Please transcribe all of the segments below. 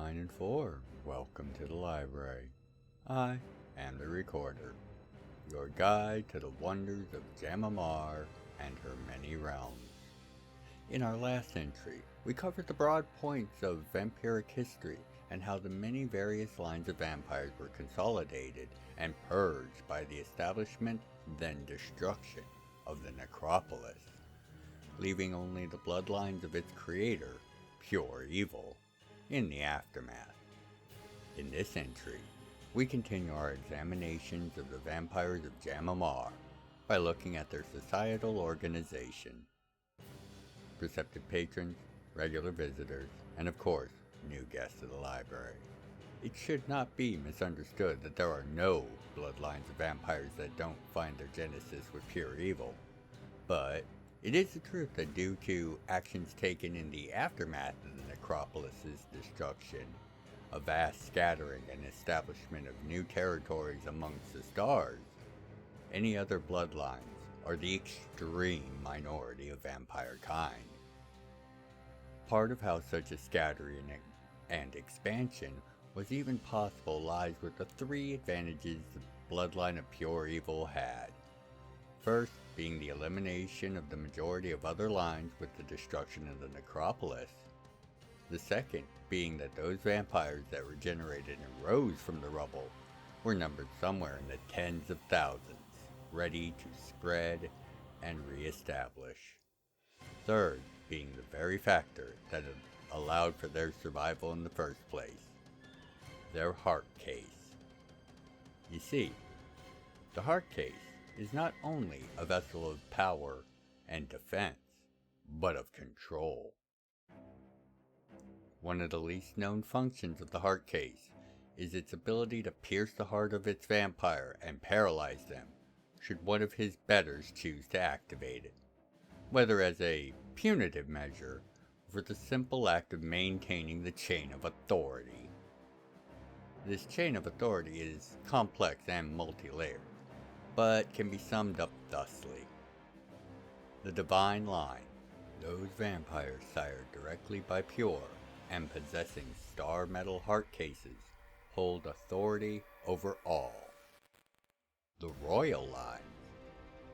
9 and 4. Welcome to the library. I am the recorder, your guide to the wonders of Jam'mar and her many realms. In our last entry, we covered the broad points of vampiric history and how the many various lines of vampires were consolidated and purged by the establishment, then destruction, of the necropolis, leaving only the bloodlines of its creator, pure evil, in the aftermath. In this entry, we continue our examinations of the vampires of Jam'mar by looking at their societal organization. Perceptive patrons, regular visitors, and of course, new guests of the library. It should not be misunderstood that there are no bloodlines of vampires that don't find their genesis with pure evil, but it is the truth that due to actions taken in the aftermath of the necropolis's destruction, a vast scattering and establishment of new territories amongst the stars, any other bloodlines are the extreme minority of vampire kind. Part of how such a scattering and expansion was even possible lies with the three advantages the bloodline of pure evil had. First being the elimination of the majority of other lines with the destruction of the necropolis. The second being that those vampires that regenerated and rose from the rubble were numbered somewhere in the tens of thousands, ready to spread and re-establish. Third being the very factor that had allowed for their survival in the first place, their heart case. You see, the heart case is not only a vessel of power and defense, but of control. One of the least known functions of the heart case is its ability to pierce the heart of its vampire and paralyze them, should one of his betters choose to activate it, whether as a punitive measure or for the simple act of maintaining the chain of authority. This chain of authority is complex and multi-layered, but can be summed up thusly. The divine line, those vampires sired directly by pure and possessing star metal heart cases, hold authority over all. The royal line,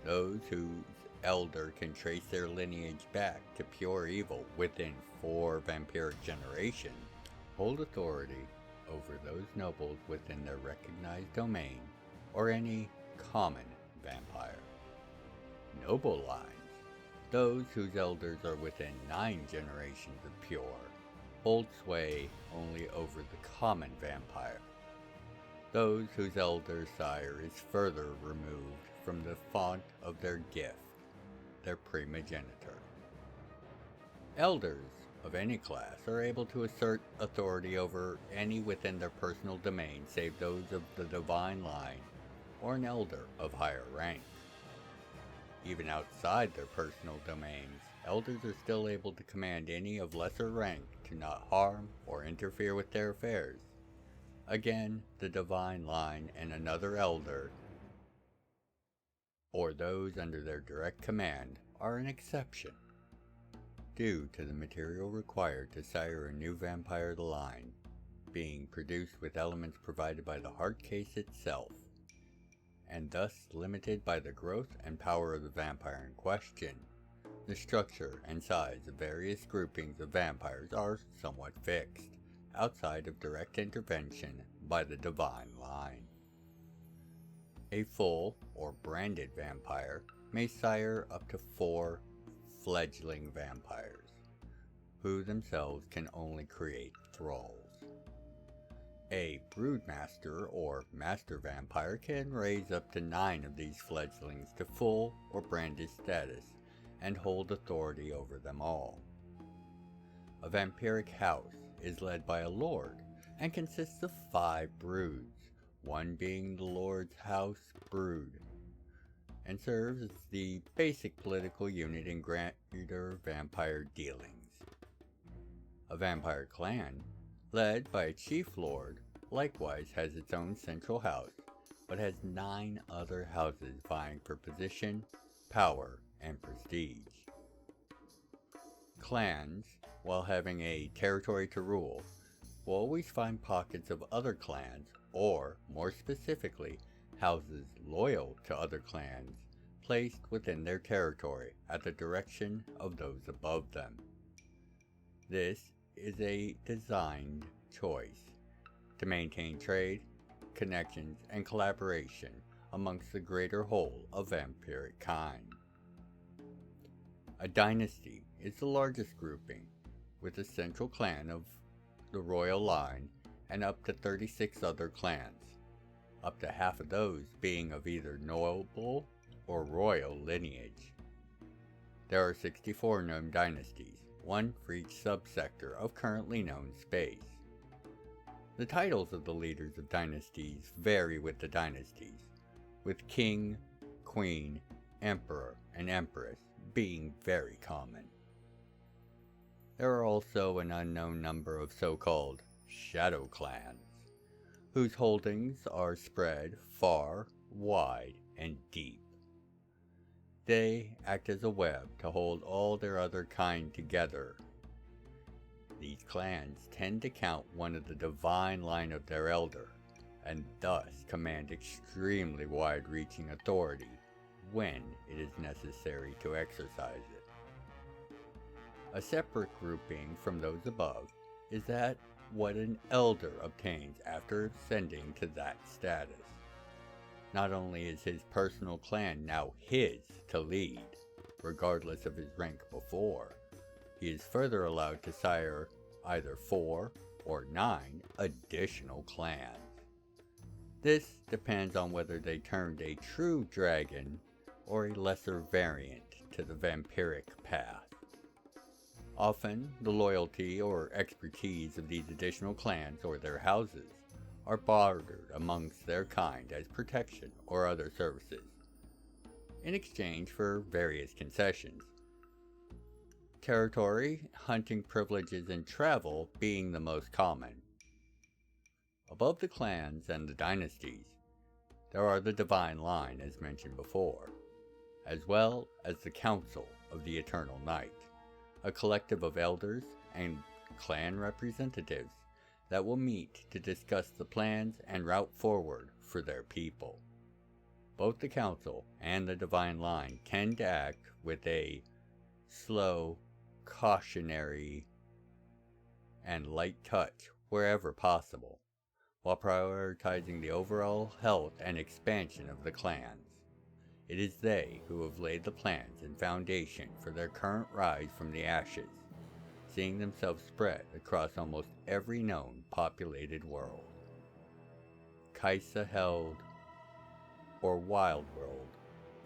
those whose elder can trace their lineage back to pure evil within 4 vampiric generations, hold authority over those nobles within their recognized domain or any common vampire. Noble lines, those whose elders are within 9 generations of pure, hold sway only over the common vampire. Those whose elder sire is further removed from the font of their gift, their primogenitor. Elders of any class are able to assert authority over any within their personal domain save those of the divine line or an elder of higher rank. Even outside their personal domains, elders are still able to command any of lesser rank to not harm or interfere with their affairs. Again, the divine line and another elder, or those under their direct command, are an exception. Due to the material required to sire a new vampire line, being produced with elements provided by the heart case itself, and thus limited by the growth and power of the vampire in question, the structure and size of various groupings of vampires are somewhat fixed, outside of direct intervention by the divine line. A full or branded vampire may sire up to 4 fledgling vampires, who themselves can only create thralls. A broodmaster or master vampire can raise up to 9 of these fledglings to full or branded status and hold authority over them all. A vampiric house is led by a lord and consists of 5 broods, one being the lord's house brood, and serves as the basic political unit in greater vampire dealings. A vampire clan, led by a chief lord, likewise has its own central house, but has 9 other houses vying for position, power, and prestige. Clans, while having a territory to rule, will always find pockets of other clans, or, more specifically, houses loyal to other clans, placed within their territory at the direction of those above them. This is a designed choice to maintain trade, connections, and collaboration amongst the greater whole of vampiric kind. A dynasty is the largest grouping, with a central clan of the royal line and up to 36 other clans, up to half of those being of either noble or royal lineage. There are 64 known dynasties, one for each subsector of currently known space. The titles of the leaders of dynasties vary with the dynasties, with king, queen, emperor, and empress being very common. There are also an unknown number of so-called shadow clans, whose holdings are spread far, wide, and deep. They act as a web to hold all their other kind together. These clans tend to count one of the divine line of their elder, and thus command extremely wide-reaching authority when it is necessary to exercise it. A separate grouping from those above is that what an elder obtains after ascending to that status. Not only is his personal clan now his to lead, regardless of his rank before, he is further allowed to sire either 4 or 9 additional clans. This depends on whether they turned a true dragon or a lesser variant to the vampiric path. Often, the loyalty or expertise of these additional clans or their houses are bartered amongst their kind as protection or other services, in exchange for various concessions. Territory, hunting privileges, and travel being the most common. Above the clans and the dynasties, there are the divine line as mentioned before, as well as the Council of the Eternal Night, a collective of elders and clan representatives that will meet to discuss the plans and route forward for their people. Both the Council and the Divine Line tend to act with a slow, cautionary, and light touch wherever possible, while prioritizing the overall health and expansion of the clans. It is they who have laid the plans and foundation for their current rise from the ashes, seeing themselves spread across almost every known populated world. Kaisa held, or Wild World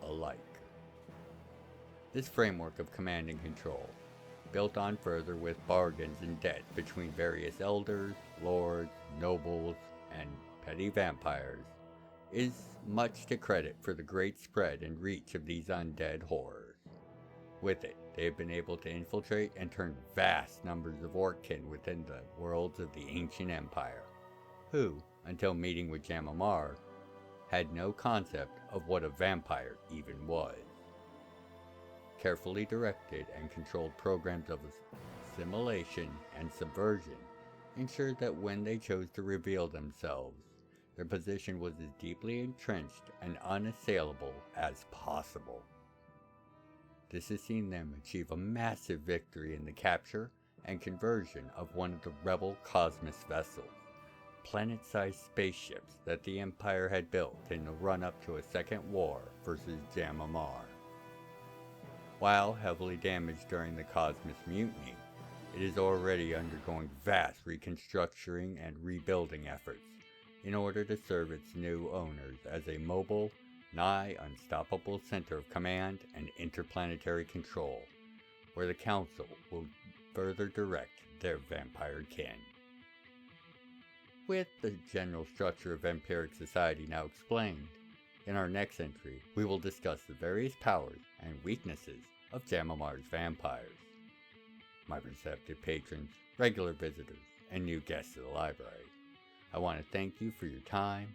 alike. This framework of command and control, built on further with bargains and debt between various elders, lords, nobles, and petty vampires, is much to credit for the great spread and reach of these undead horrors. With it, they have been able to infiltrate and turn vast numbers of Orckin within the worlds of the ancient empire, who, until meeting with Jam'mar, had no concept of what a vampire even was. Carefully directed and controlled programs of assimilation and subversion ensured that when they chose to reveal themselves, their position was as deeply entrenched and unassailable as possible. This has seen them achieve a massive victory in the capture and conversion of one of the rebel Cosmos vessels, planet-sized spaceships that the Empire had built in the run-up to a second war versus Jam'mar. While heavily damaged during the Cosmos Mutiny, it is already undergoing vast reconstructing and rebuilding efforts in order to serve its new owners as a mobile, nigh unstoppable center of command and interplanetary control, where the Council will further direct their vampire kin. With the general structure of vampiric society now explained, in our next entry we will discuss the various powers and weaknesses of Jam'mar's vampires. My receptive patrons, regular visitors, and new guests to the library, I want to thank you for your time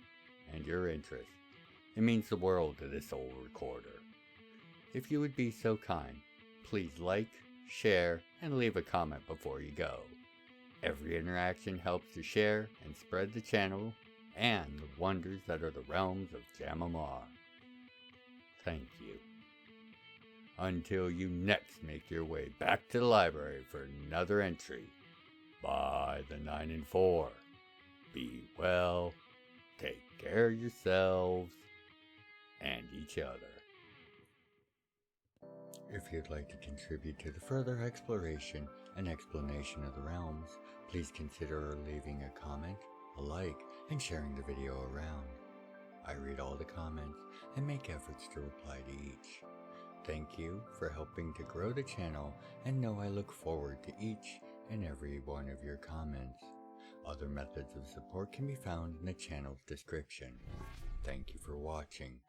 and your interest. It means the world to this old recorder. If you would be so kind, please like, share, and leave a comment before you go. Every interaction helps to share and spread the channel and the wonders that are the realms of Jam'mar. Thank you. Until you next make your way back to the library for another entry, by the 9 and 4, be well, take care of yourselves and each other. If you'd like to contribute to the further exploration and explanation of the realms, please consider leaving a comment, a like, and sharing the video around. I read all the comments and make efforts to reply to each. Thank you for helping to grow the channel, and know I look forward to each and every one of your comments. Other methods of support can be found in the channel's description. Thank you for watching.